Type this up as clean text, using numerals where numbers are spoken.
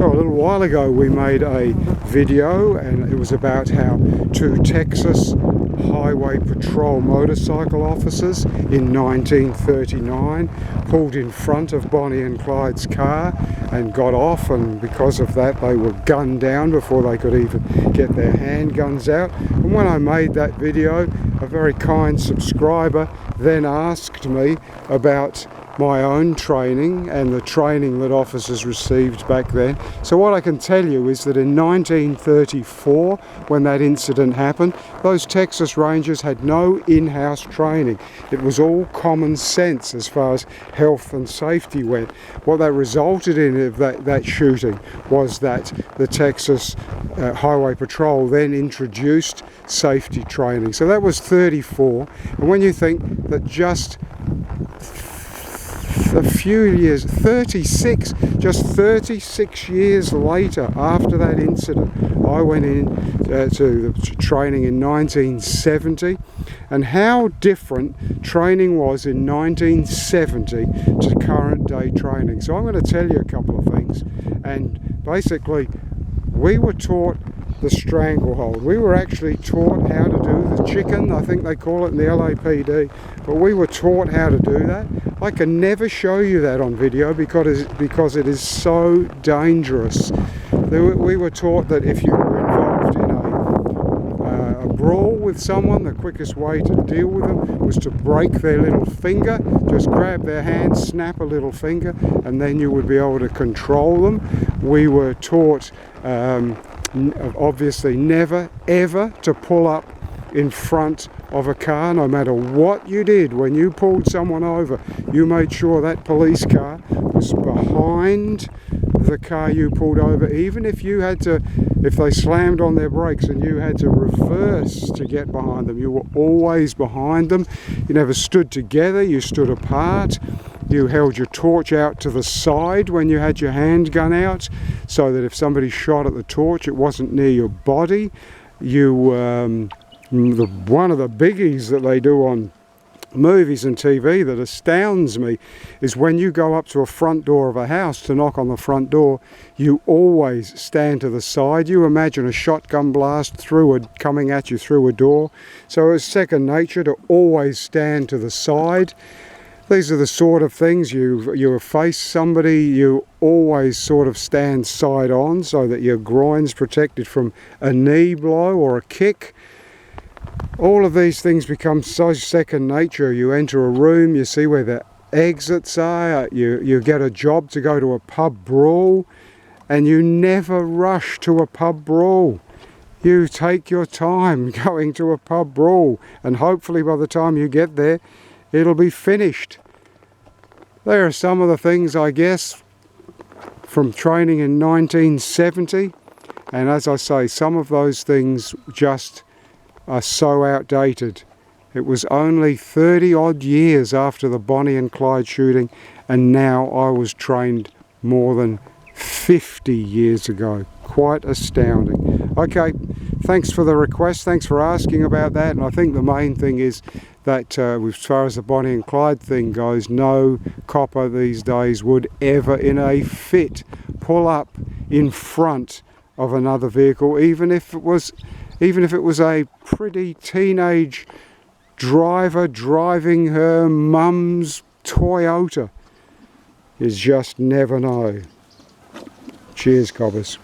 So a little while ago we made a video, and it was about how two Texas Highway Patrol motorcycle officers in 1939 pulled in front of Bonnie and Clyde's car and got off, and because of that they were gunned down before they could even get their handguns out. And when I made that video, a very kind subscriber then asked me about my own training and the training that officers received back then. So what I can tell you is that in 1934, when that incident happened, those Texas Rangers had no in-house training. It was all common sense as far as health and safety went. What that resulted in of that shooting was that the Texas Highway Patrol then introduced safety training. So that was 34, and when you think that just a few years, 36 years later after that incident, I went in to training in 1970, and how different training was in 1970 to current day training. So I'm going to tell you a couple of things. And basically, we were taught the stranglehold. We were actually taught how to do the chicken, I think they call it in the LAPD, but we were taught how to do that. I can never show you that on video because it is so dangerous. We were taught that if you were involved in a brawl with someone, the quickest way to deal with them was to break their little finger. Just grab their hand, snap a little finger, and then you would be able to control them. We were taught obviously never ever to pull up in front of a car. No matter what you did, when you pulled someone over, you made sure that police car was behind the car you pulled over. Even if they slammed on their brakes and you had to reverse to get behind them, you were always behind them. You never stood together, you stood apart. You held your torch out to the side when you had your handgun out, so that if somebody shot at the torch, it wasn't near your body. One of the biggies that they do on movies and TV that astounds me is when you go up to a front door of a house to knock on the front door, you always stand to the side. You imagine a shotgun blast coming at you through a door. So it's second nature to always stand to the side. These are the sort of things you face somebody, you always sort of stand side on so that your groin's protected from a knee blow or a kick. All of these things become so second nature. You enter a room, you see where the exits are, you get a job to go to a pub brawl, and you never rush to a pub brawl. You take your time going to a pub brawl, and hopefully by the time you get there, it'll be finished. There are some of the things, I guess, from training in 1970, and as I say, some of those things just are so outdated. It was only 30 odd years after the Bonnie and Clyde shooting, and now I was trained more than 50 years ago. Quite astounding. Okay, thanks for the request, thanks for asking about that, and I think the main thing is that as far as the Bonnie and Clyde thing goes, no copper these days would ever in a fit pull up in front of another vehicle, even if it was a pretty teenage driver driving her mum's Toyota. You just never know. Cheers, cobbers.